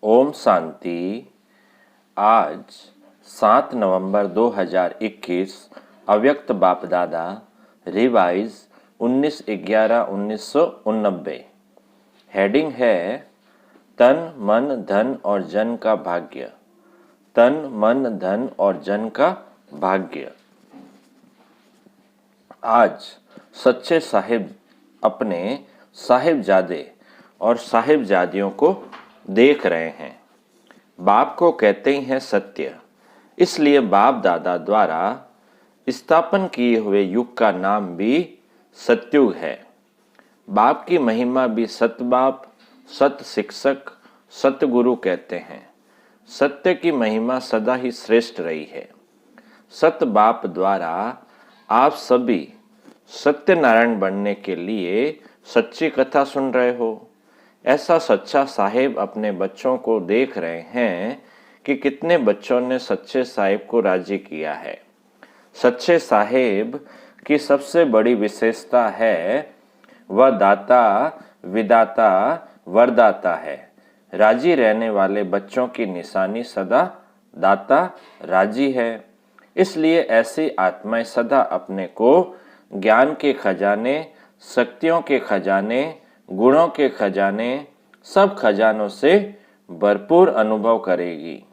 ओम शांति। आज 7 नवंबर 2021 अव्यक्त बाप दादा रिवाइज 19/11/1989। हेडिंग है तन मन धन और जन का भाग्य। तन मन धन और जन का भाग्य। आज सच्चे साहिब अपने साहिबजादे और साहिबजादियों को देख रहे हैं। बाप को कहते ही हैं सत्य, इसलिए बाप दादा द्वारा स्थापन किए हुए युग का नाम भी सतयुग है। बाप की महिमा भी सत बाप, सत शिक्षक, सतगुरु कहते हैं। सत्य की महिमा सदा ही श्रेष्ठ रही है। सत बाप द्वारा आप सभी सत्यनारायण बनने के लिए सच्ची कथा सुन रहे हो। ऐसा सच्चा साहिब अपने बच्चों को देख रहे हैं कि कितने बच्चों ने सच्चे साहिब को राजी किया है। सच्चे साहिब की सबसे बड़ी विशेषता है वह दाता, विदाता, वरदाता है। राजी रहने वाले बच्चों की निशानी सदा दाता राजी है। इसलिए ऐसी आत्माएं सदा अपने को ज्ञान के खजाने, शक्तियों के खजाने, गुणों के खजाने, सब खजानों से भरपूर अनुभव करेगी।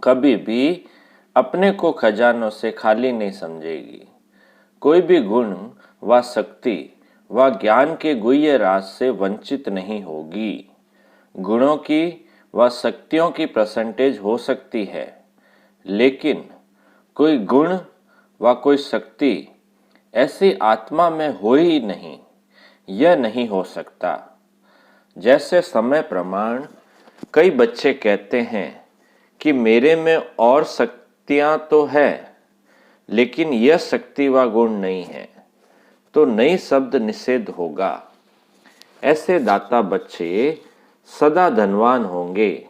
कभी भी अपने को खजानों से खाली नहीं समझेगी। कोई भी गुण व शक्ति व ज्ञान के गुह्य राज से वंचित नहीं होगी। गुणों की व शक्तियों की परसेंटेज हो सकती है, लेकिन कोई गुण व कोई शक्ति ऐसी आत्मा में हो ही नहीं, यह नहीं हो सकता। जैसे समय प्रमाण कई बच्चे कहते हैं कि मेरे में और शक्तियां तो है, लेकिन यह शक्ति व गुण नहीं है, तो नई शब्द निषेध होगा। ऐसे दाता बच्चे सदा धनवान होंगे,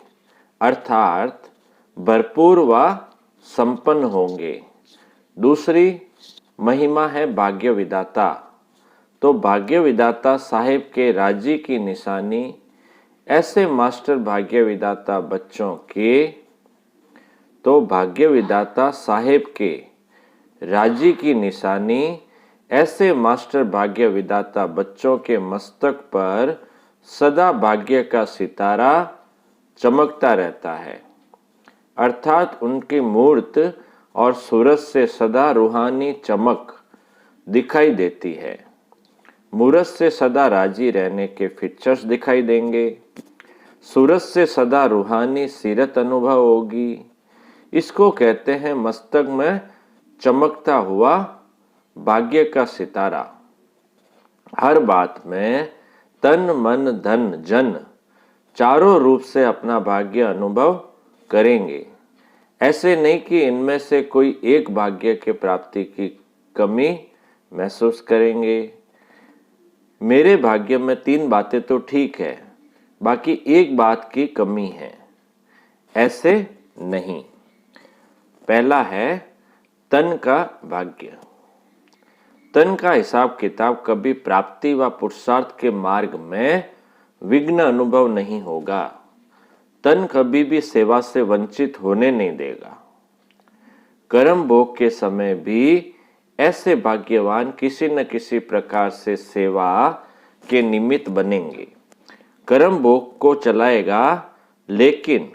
अर्थात भरपूर व संपन्न होंगे। दूसरी महिमा है भाग्य विदाता। तो भाग्य विदाता साहिब के राजी की निशानी ऐसे मास्टर भाग्य विदाता बच्चों के भाग्य विदाता साहिब के राजी की निशानी ऐसे मास्टर भाग्य विदाता बच्चों के मस्तक पर सदा भाग्य का सितारा चमकता रहता है। अर्थात उनकी मूर्त और सूरज से सदा रूहानी चमक दिखाई देती है। मूरत से सदा राजी रहने के फीचर्स दिखाई देंगे। सूरज से सदा रूहानी सीरत अनुभव होगी। इसको कहते हैं मस्तक में चमकता हुआ भाग्य का सितारा। हर बात में तन मन धन जन चारों रूप से अपना भाग्य अनुभव करेंगे। ऐसे नहीं कि इनमें से कोई एक भाग्य के प्राप्ति की कमी महसूस करेंगे। मेरे भाग्य में 3 बातें तो ठीक है, बाकी एक बात की कमी है, ऐसे नहीं। पहला है तन का भाग्य। तन का हिसाब किताब कभी प्राप्ति व पुरुषार्थ के मार्ग में विघ्न अनुभव नहीं होगा। तन कभी भी सेवा से वंचित होने नहीं देगा। कर्म भोग के समय भी ऐसे भाग्यवान किसी न किसी प्रकार से सेवा के निमित्त बनेंगे। कर्म भोग को चलाएगा, लेकिन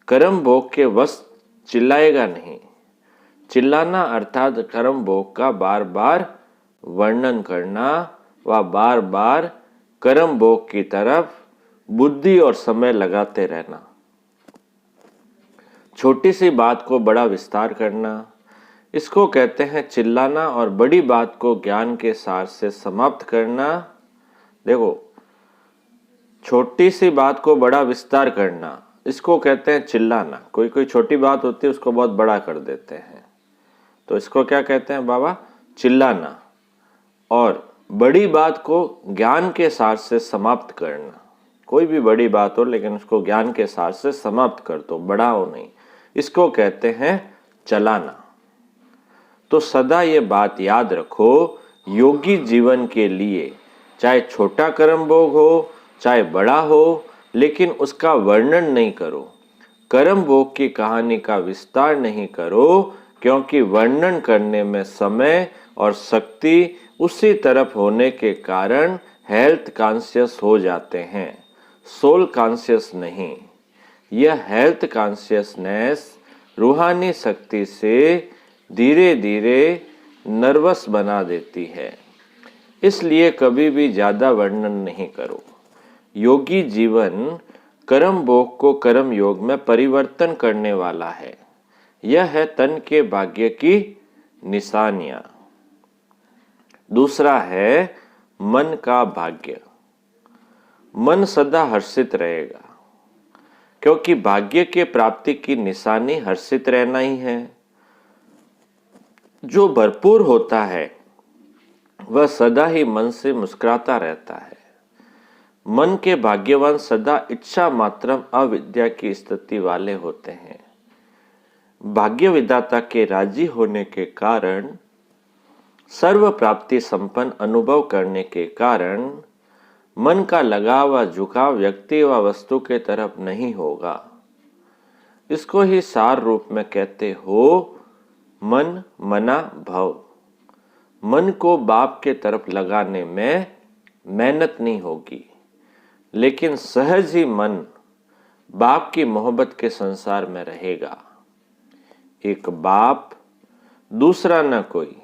कर्म भोग के वश चिल्लाएगा नहीं। चिल्लाना अर्थात कर्म भोग का बार बार वर्णन करना व बार बार कर्म भोग की तरफ बुद्धि और समय लगाते रहना। छोटी सी बात को बड़ा विस्तार करना, इसको कहते हैं चिल्लाना। और बड़ी बात को ज्ञान के सार से समाप्त करना। देखो, छोटी सी बात को बड़ा विस्तार करना, इसको कहते हैं चिल्लाना। कोई कोई छोटी बात होती है उसको बहुत बड़ा कर देते हैं, तो इसको क्या कहते हैं बाबा? चिल्लाना। और बड़ी बात को ज्ञान के सार से समाप्त करना। कोई भी बड़ी बात हो, लेकिन उसको ज्ञान के सार से समाप्त कर दो, बढ़ाओ नहीं, इसको कहते हैं चलाना। तो सदा ये बात याद रखो, योगी जीवन के लिए चाहे छोटा कर्म भोग हो चाहे बड़ा हो, लेकिन उसका वर्णन नहीं करो। कर्म भोग की कहानी का विस्तार नहीं करो, क्योंकि वर्णन करने में समय और शक्ति उसी तरफ होने के कारण हेल्थ कॉन्शियस हो जाते हैं, सोल कॉन्शियस नहीं। यह हेल्थ कॉन्शियसनेस रूहानी शक्ति से धीरे धीरे नर्वस बना देती है। इसलिए कभी भी ज्यादा वर्णन नहीं करो। योगी जीवन कर्म भोग को कर्म योग में परिवर्तन करने वाला है। यह है तन के भाग्य की निशानियां। दूसरा है मन का भाग्य। मन सदा हर्षित रहेगा, क्योंकि भाग्य के प्राप्ति की निशानी हर्षित रहना ही है। जो भरपूर होता है वह सदा ही मन से मुस्कुराता रहता है। मन के भाग्यवान सदा इच्छा मात्रम अविद्या की स्थिति वाले होते हैं। भाग्य विधाता के राजी होने के कारण, सर्व प्राप्ति संपन्न अनुभव करने के कारण मन का लगाव व झुकाव व्यक्ति व वस्तु के तरफ नहीं होगा। इसको ही सार रूप में कहते हो मन मना भव। मन को बाप के तरफ लगाने में मेहनत नहीं होगी, लेकिन सहज ही मन बाप की मोहब्बत के संसार में रहेगा। एक बाप दूसरा न कोई,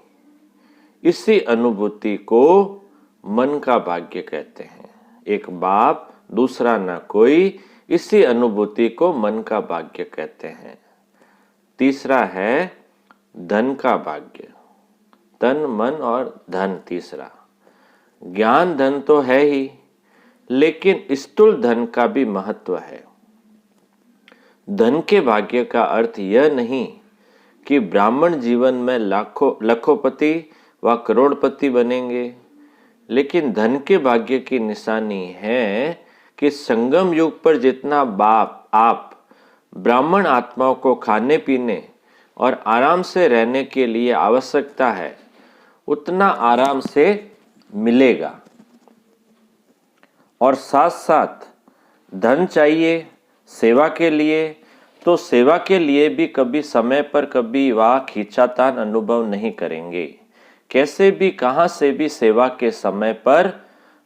इसी अनुभूति को मन का भाग्य कहते हैं। एक बाप दूसरा न कोई, इसी अनुभूति को मन का भाग्य कहते हैं। तीसरा है धन का भाग्य। तन मन और धन तीसरा। ज्ञान धन तो है ही, लेकिन स्थूल धन का भी महत्व है। धन के भाग्य का अर्थ यह नहीं कि ब्राह्मण जीवन में लखोपति व करोड़पति बनेंगे, लेकिन धन के भाग्य की निशानी है कि संगम युग पर जितना आप ब्राह्मण आत्माओं को खाने पीने और आराम से रहने के लिए आवश्यकता है, उतना आराम से मिलेगा। और साथ साथ धन चाहिए सेवा के लिए, तो सेवा के लिए भी कभी समय पर कभी वह खींचातान अनुभव नहीं करेंगे। कैसे भी कहां से भी सेवा के समय पर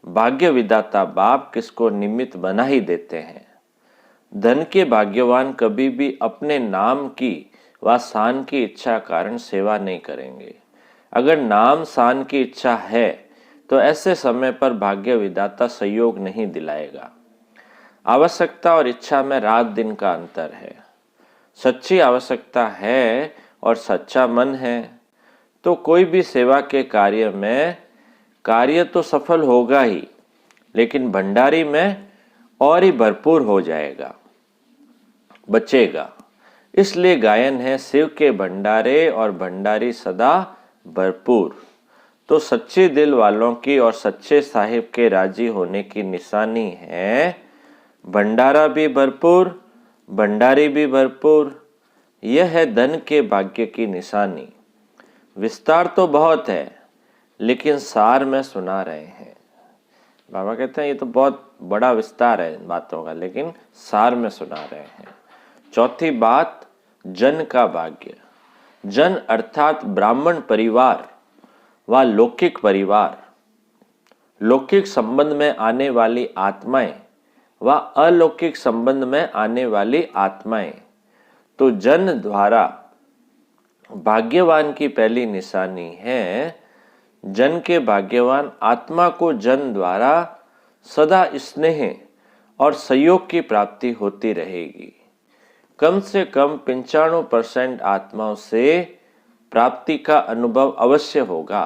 भाग्य विधाता बाप किसको निमित्त बना ही देते हैं। धन के भाग्यवान कभी भी अपने नाम की व शान की इच्छा कारण सेवा नहीं करेंगे। अगर नाम शान की इच्छा है तो ऐसे समय पर भाग्य विधाता सहयोग नहीं दिलाएगा। आवश्यकता और इच्छा में रात दिन का अंतर है। सच्ची आवश्यकता है और सच्चा मन है तो कोई भी सेवा के कार्य तो सफल होगा ही, लेकिन भंडारी में और ही भरपूर हो जाएगा, बचेगा। इसलिए गायन है शिव के भंडारे और भंडारी सदा भरपूर। तो सच्चे दिल वालों की और सच्चे साहिब के राजी होने की निशानी है भंडारा भी भरपूर, भंडारी भी भरपूर। यह है धन के भाग्य की निशानी। विस्तार तो बहुत है, लेकिन सार में सुना रहे हैं। बाबा कहते हैं ये तो बहुत बड़ा विस्तार है इन बातों का, लेकिन सार में सुना रहे हैं। चौथी बात जन का भाग्य। जन अर्थात ब्राह्मण परिवार व लौकिक परिवार। लौकिक संबंध में आने वाली आत्माएं व अलौकिक संबंध में आने वाली आत्माएं। तो जन द्वारा भाग्यवान की पहली निशानी है जन के भाग्यवान आत्मा को जन द्वारा सदा स्नेह और सहयोग की प्राप्ति होती रहेगी। कम से कम 95% आत्माओं से प्राप्ति का अनुभव अवश्य होगा।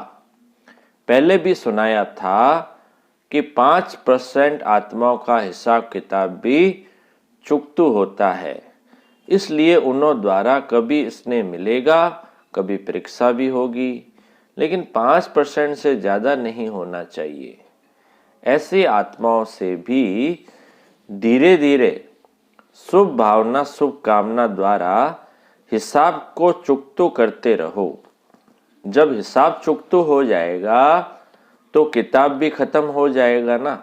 पहले भी सुनाया था कि 5% आत्माओं का हिसाब किताब भी चुकतू होता है। इसलिए उन्हों द्वारा कभी स्नेह मिलेगा, कभी परीक्षा भी होगी, लेकिन 5% से ज्यादा नहीं होना चाहिए। ऐसी आत्माओं से भी धीरे धीरे शुभ भावना शुभ कामना द्वारा हिसाब को चुकतू करते रहो। जब हिसाब चुकतू हो जाएगा तो किताब भी खत्म हो जाएगा ना।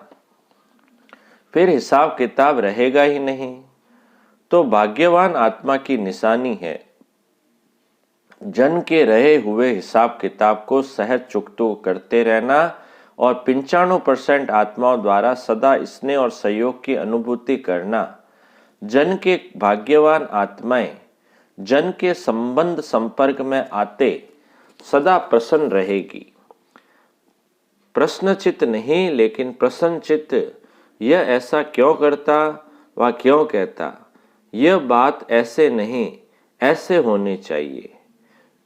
फिर हिसाब किताब रहेगा ही नहीं। तो भाग्यवान आत्मा की निशानी है जन के रहे हुए हिसाब किताब को सहज चुकतो करते रहना और 95% आत्माओं द्वारा सदा स्नेह और सहयोग की अनुभूति करना। जन के भाग्यवान आत्माएं जन के संबंध संपर्क में आते सदा प्रसन्न रहेगी। प्रश्नचित्त नहीं लेकिन प्रसन्नचित्त यह ऐसा क्यों करता व क्यों कहता, यह बात ऐसे नहीं ऐसे होनी चाहिए।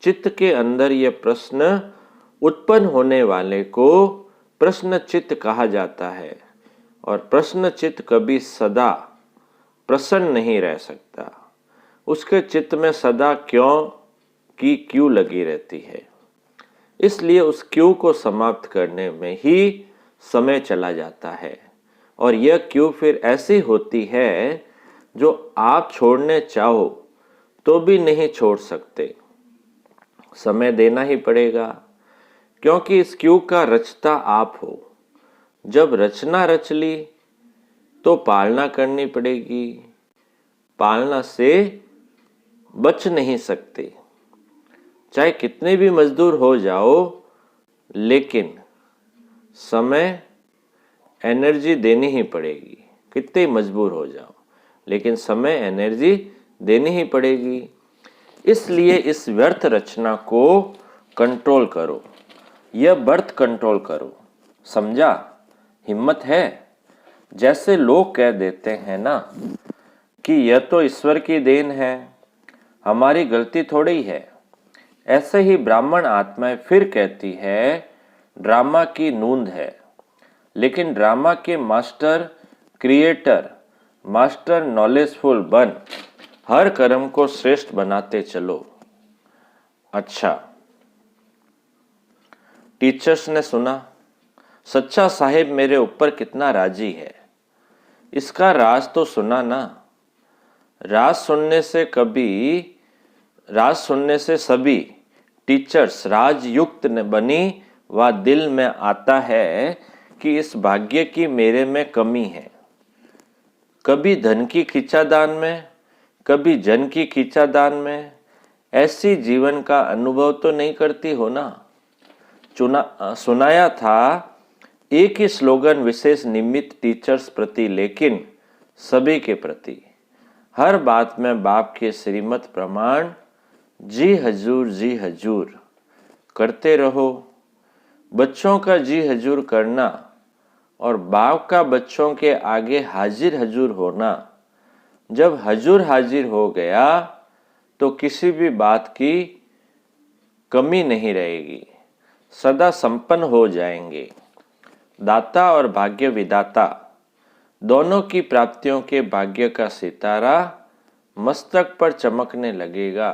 चित्त के अंदर यह प्रश्न उत्पन्न होने वाले को प्रश्नचित्त कहा जाता है और प्रश्नचित्त कभी सदा प्रसन्न नहीं रह सकता। उसके चित्त में सदा क्यों की क्यों लगी रहती है, इसलिए उस क्यों को समाप्त करने में ही समय चला जाता है। और यह क्यों फिर ऐसी होती है जो आप छोड़ने चाहो तो भी नहीं छोड़ सकते, समय देना ही पड़ेगा, क्योंकि इस क्यों का रचता आप हो। जब रचना रच ली तो पालना करनी पड़ेगी, पालना से बच नहीं सकते। चाहे कितने भी मजदूर हो जाओ, लेकिन समय एनर्जी देनी ही पड़ेगी। कितने मजबूर हो जाओ, लेकिन समय एनर्जी देनी ही पड़ेगी। इसलिए इस व्यर्थ रचना को कंट्रोल करो, यह बर्थ कंट्रोल करो। समझा? हिम्मत है? जैसे लोग कह देते हैं ना कि यह तो ईश्वर की देन है, हमारी गलती थोड़ी है। ऐसे ही ब्राह्मण आत्माएं फिर कहती है ड्रामा की नूंद है, लेकिन ड्रामा के मास्टर क्रिएटर, मास्टर नॉलेजफुल बन हर कर्म को श्रेष्ठ बनाते चलो। अच्छा, टीचर्स ने सुना सच्चा साहिब मेरे ऊपर कितना राजी है। इसका राज तो सुना ना। राज सुनने से सभी टीचर्स राजयुक्त बनी व दिल में आता है कि इस भाग्य की मेरे में कमी है। कभी धन की खींचादान में, कभी जन की खींचादान में, ऐसी जीवन का अनुभव तो नहीं करती हो ना। सुनाया था एक ही स्लोगन विशेष निमित्त टीचर्स प्रति, लेकिन सभी के प्रति। हर बात में बाप के श्रीमत प्रमाण जी हजूर करते रहो। बच्चों का जी हजूर करना और बाप का बच्चों के आगे हाजिर हजूर होना। जब हजूर हाजिर हो गया तो किसी भी बात की कमी नहीं रहेगी, सदा संपन्न हो जाएंगे। दाता और भाग्य विदाता दोनों की प्राप्तियों के भाग्य का सितारा मस्तक पर चमकने लगेगा।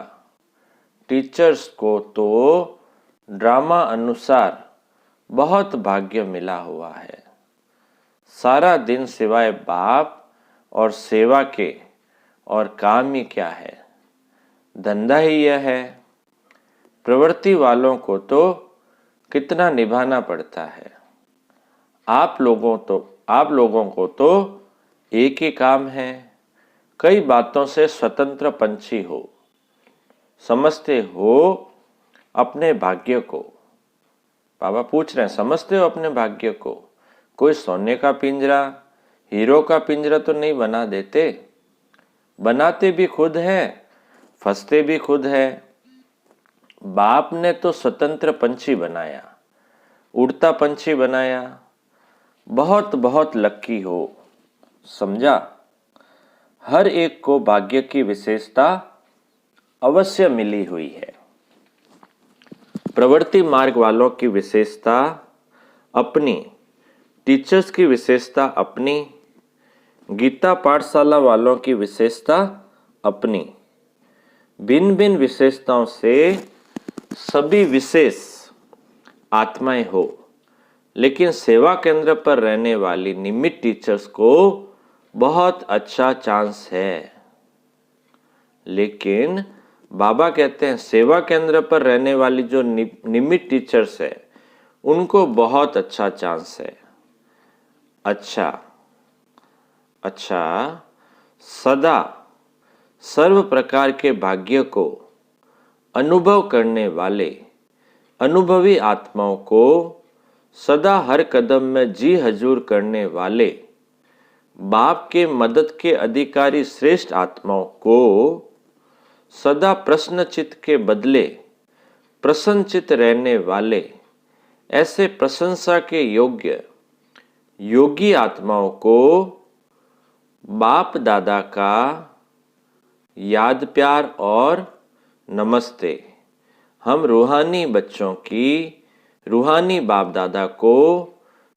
टीचर्स को तो ड्रामा अनुसार बहुत भाग्य मिला हुआ है। सारा दिन सिवाय बाप और सेवा के और काम ही क्या है, धंधा ही यह है। प्रवृत्ति वालों को तो कितना निभाना पड़ता है। आप लोगों को तो एक ही काम है, कई बातों से स्वतंत्र पंछी हो, समझते हो अपने भाग्य को। बाबा पूछ रहे हैं, समझते हो अपने भाग्य को? कोई सोने का पिंजरा, हीरो का पिंजरा तो नहीं बना देते, बनाते भी खुद हैं, फंसते भी खुद है। बाप ने तो स्वतंत्र पंछी बनाया, उड़ता पंछी बनाया। बहुत बहुत लक्की हो। समझा? हर एक को भाग्य की विशेषता अवश्य मिली हुई है। प्रवृत्ति मार्ग वालों की विशेषता अपनी, टीचर्स की विशेषता अपनी, गीता पाठशाला वालों की विशेषता अपनी। भिन्न भिन्न विशेषताओं से सभी विशेष आत्माएं हो, लेकिन सेवा केंद्र पर रहने वाली निमित्त टीचर्स को बहुत अच्छा चांस है। लेकिन बाबा कहते हैं सेवा केंद्र पर रहने वाली जो निमित्त टीचर्स है उनको बहुत अच्छा चांस है। अच्छा, अच्छा, सदा सर्व प्रकार के भाग्य को अनुभव करने वाले अनुभवी आत्माओं को, सदा हर कदम में जी हजूर करने वाले बाप के मदद के अधिकारी श्रेष्ठ आत्माओं को, सदा प्रश्नचित के बदले प्रसन्नचित रहने वाले ऐसे प्रशंसा के योग्य योगी आत्माओं को बाप दादा का याद प्यार और नमस्ते। हम रूहानी बच्चों की रूहानी बाप दादा को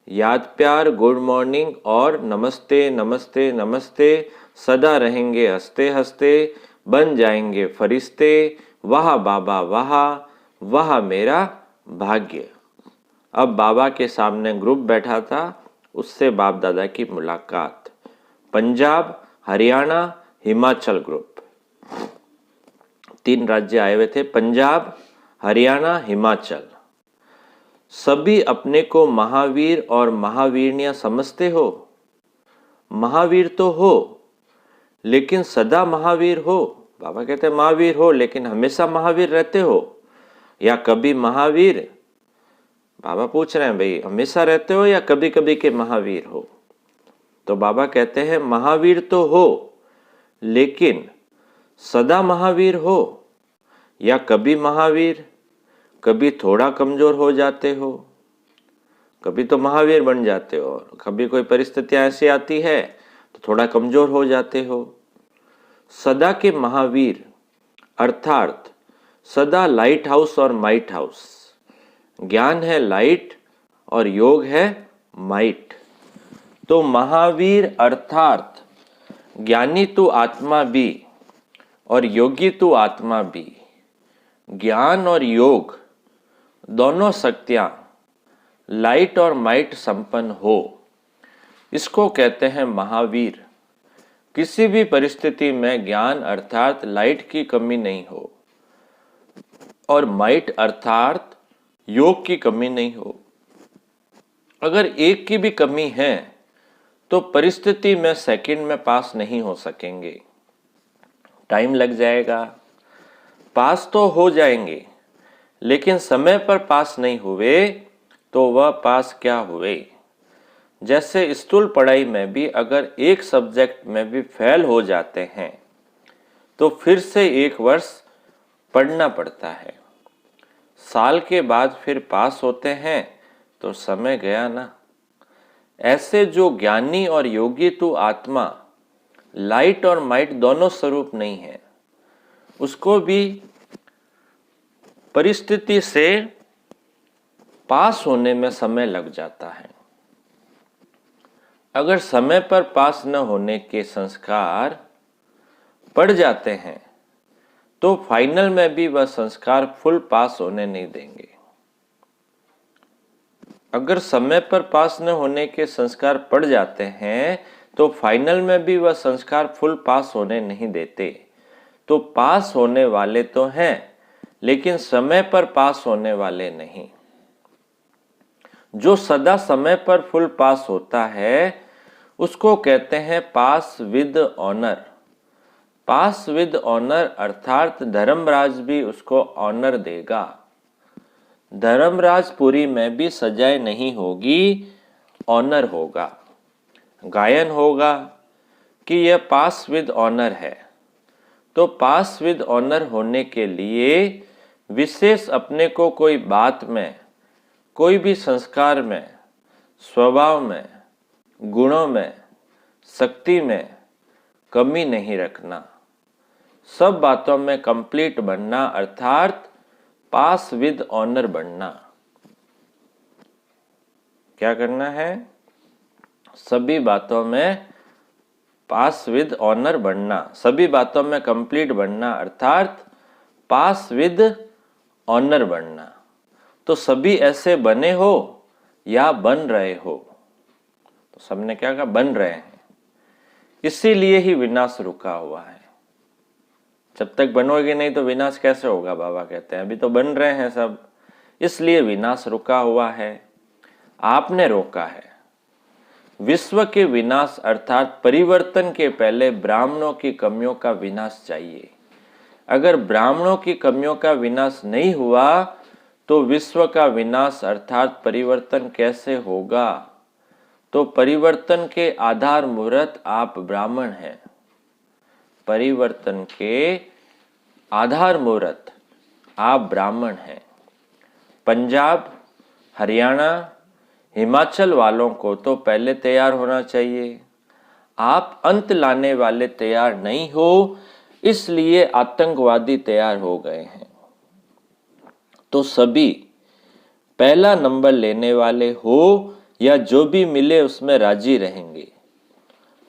याद प्यार, गुड मॉर्निंग और नमस्ते नमस्ते नमस्ते सदा रहेंगे हंसते हंसते, बन जाएंगे फरिश्ते, वाह बाबा वाह, वाह मेरा भाग्य। अब बाबा के सामने ग्रुप बैठा था, उससे बाप दादा की मुलाकात। पंजाब, हरियाणा, हिमाचल ग्रुप, 3 राज्य आए हुए थे, पंजाब, हरियाणा, हिमाचल। सभी अपने को महावीर और महावीरनियां समझते हो। महावीर तो हो, लेकिन सदा महावीर हो। बाबा कहते हैं महावीर हो, लेकिन हमेशा महावीर रहते हो या कभी महावीर? बाबा पूछ रहे हैं भाई, हमेशा रहते हो या कभी कभी के महावीर हो? तो बाबा कहते हैं महावीर तो हो, लेकिन सदा महावीर हो या कभी महावीर? कभी थोड़ा कमजोर हो जाते हो, कभी तो महावीर बन जाते हो, और कभी कोई परिस्थितियां ऐसी आती है तो थोड़ा कमजोर हो जाते हो। सदा के महावीर अर्थात सदा लाइट हाउस और माइट हाउस। ज्ञान है लाइट और योग है माइट। तो महावीर अर्थात ज्ञानी तो आत्मा भी और योगी तो आत्मा भी, ज्ञान और योग दोनों शक्तियां लाइट और माइट संपन्न हो, इसको कहते हैं महावीर। किसी भी परिस्थिति में ज्ञान अर्थात लाइट की कमी नहीं हो और माइट अर्थात योग की कमी नहीं हो। अगर एक की भी कमी है तो परिस्थिति में सेकंड में पास नहीं हो सकेंगे, टाइम लग जाएगा। पास तो हो जाएंगे, लेकिन समय पर पास नहीं हुए तो वह पास क्या हुए? जैसे स्थूल पढ़ाई में भी अगर एक सब्जेक्ट में भी फेल हो जाते हैं तो फिर से 1 वर्ष पढ़ना पड़ता है। साल के बाद फिर पास होते हैं तो समय गया ना। ऐसे जो ज्ञानी और योगी तो आत्मा लाइट और माइट दोनों स्वरूप नहीं है, उसको भी परिस्थिति से पास होने में समय लग जाता है। अगर समय पर पास न होने के संस्कार पड़ जाते हैं तो फाइनल में भी वह संस्कार फुल पास होने नहीं देंगे। अगर समय पर पास न होने के संस्कार पड़ जाते हैं तो फाइनल में भी वह संस्कार फुल पास होने नहीं देते। तो पास होने वाले तो हैं, लेकिन समय पर पास होने वाले नहीं। जो सदा समय पर फुल पास होता है उसको कहते हैं pass with honour. Pass with honour अर्थात धर्मराज भी उसको ऑनर देगा। धर्मराजपुरी में भी सजाए नहीं होगी, ऑनर होगा। गायन होगा कि यह पास विद ऑनर है। तो पास विद ऑनर होने के लिए विशेष अपने को कोई बात में, कोई भी संस्कार में, स्वभाव में, गुणों में, शक्ति में कमी नहीं रखना। सब बातों में कंप्लीट बनना अर्थात पास विद ऑनर बनना। क्या करना है? सभी बातों में पास विद ऑनर बनना, सभी बातों में कंप्लीट बनना अर्थात पास विद ऑनर बनना। तो सभी ऐसे बने हो या बन रहे हो? तो सबने क्या कहा? बन रहे हैं। इसीलिए ही विनाश रुका हुआ है। जब तक बनोगे नहीं तो विनाश कैसे होगा? बाबा कहते हैं अभी तो बन रहे हैं सब, इसलिए विनाश रुका हुआ है। आपने रोका है। विश्व के विनाश अर्थात परिवर्तन के पहले ब्राह्मणों की कमियों का विनाश चाहिए। अगर ब्राह्मणों की कमियों का विनाश नहीं हुआ तो विश्व का विनाश अर्थात परिवर्तन कैसे होगा? तो परिवर्तन के आधार मूर्त आप ब्राह्मण हैं। परिवर्तन के आधार मूर्त आप ब्राह्मण हैं। पंजाब, हरियाणा, हिमाचल वालों को तो पहले तैयार होना चाहिए। आप अंत लाने वाले तैयार नहीं हो, इसलिए आतंकवादी तैयार हो गए हैं। तो सभी पहला नंबर लेने वाले हो या जो भी मिले उसमें राजी रहेंगे।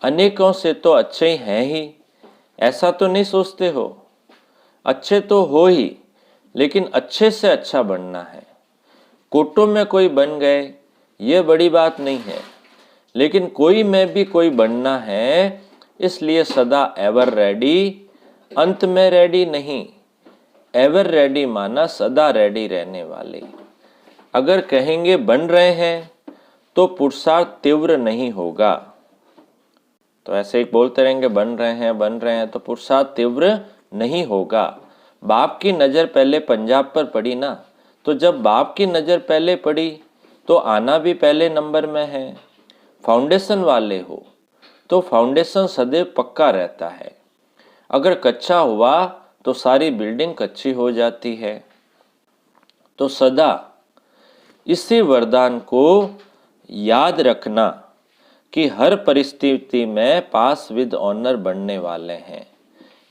अनेकों से तो अच्छे ही हैं ही, ऐसा तो नहीं सोचते हो? अच्छे तो हो ही, लेकिन अच्छे से अच्छा बनना है। कोटों में कोई बन गए ये बड़ी बात नहीं है, लेकिन कोई में भी कोई बनना है, इसलिए सदा एवर रेडी, अंत में रेडी नहीं। एवर रेडी माना सदा रेडी रहने वाले। अगर कहेंगे बन रहे हैं तो पुरुषार्थ तीव्र नहीं होगा। तो ऐसे ही बोलते रहेंगे बन रहे हैं तो पुरुषार्थ तीव्र नहीं होगा। बाप की नज़र पहले पंजाब पर पड़ी ना, तो जब बाप की नज़र पहले पड़ी तो आना भी पहले नंबर में है। फाउंडेशन वाले हो तो फाउंडेशन सदैव पक्का रहता है। अगर कच्चा हुआ तो सारी बिल्डिंग कच्ची हो जाती है। तो सदा इसी वरदान को याद रखना कि हर परिस्थिति में पास विद ऑनर बनने वाले हैं।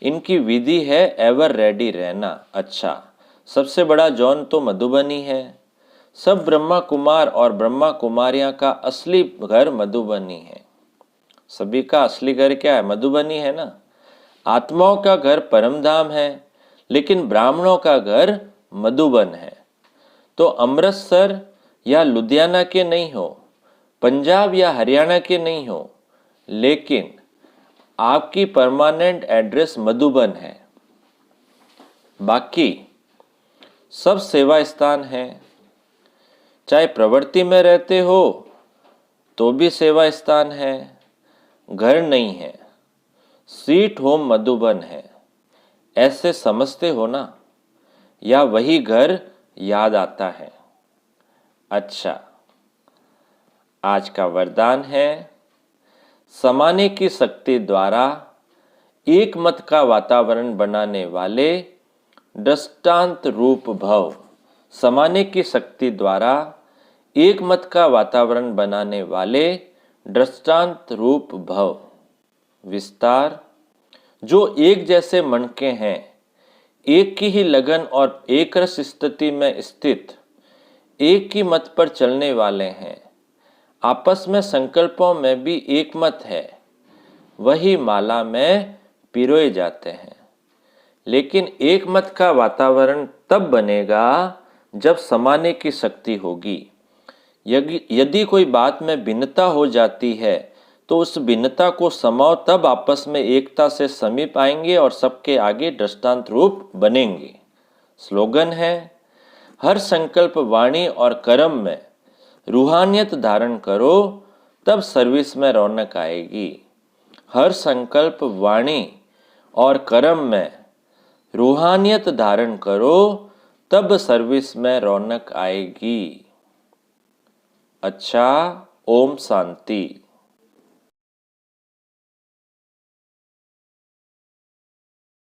इनकी विधि है एवर रेडी रहना। अच्छा, सबसे बड़ा जॉन तो मधुबनी है। सब ब्रह्मा कुमार और ब्रह्मा कुमारियां का असली घर मधुबनी है। सभी का असली घर क्या है? मधुबनी है ना। आत्माओं का घर परमधाम है, लेकिन ब्राह्मणों का घर मधुबन है। तो अमृतसर या लुधियाना के नहीं हो, पंजाब या हरियाणा के नहीं हो, लेकिन आपकी परमानेंट एड्रेस मधुबन है। बाकी सब सेवा स्थान है। चाहे प्रवृत्ति में रहते हो तो भी सेवा स्थान है, घर नहीं है। स्वीट होम मधुबन है, ऐसे समझते हो ना, या वही घर याद आता है? अच्छा, आज का वरदान है समाने की शक्ति द्वारा एक मत का वातावरण बनाने वाले दृष्टांत रूप भव। समाने की शक्ति द्वारा एक मत का वातावरण बनाने वाले दृष्टांत रूप भव। विस्तार, जो एक जैसे मन के हैं, एक की ही लगन और एक रस स्थिति में स्थित, एक ही मत पर चलने वाले हैं, आपस में संकल्पों में भी एक मत है, वही माला में पिरोए जाते हैं। लेकिन एक मत का वातावरण तब बनेगा जब समाने की शक्ति होगी। यदि कोई बात में भिन्नता हो जाती है तो उस भिन्नता को समाओ, तब आपस में एकता से समीप आएंगे और सबके आगे दृष्टांत रूप बनेंगे। स्लोगन है, हर संकल्प वाणी और कर्म में रूहानियत धारण करो, तब सर्विस में रौनक आएगी। हर संकल्प वाणी और कर्म में रूहानियत धारण करो, तब सर्विस में रौनक आएगी। अच्छा, ओम शांति।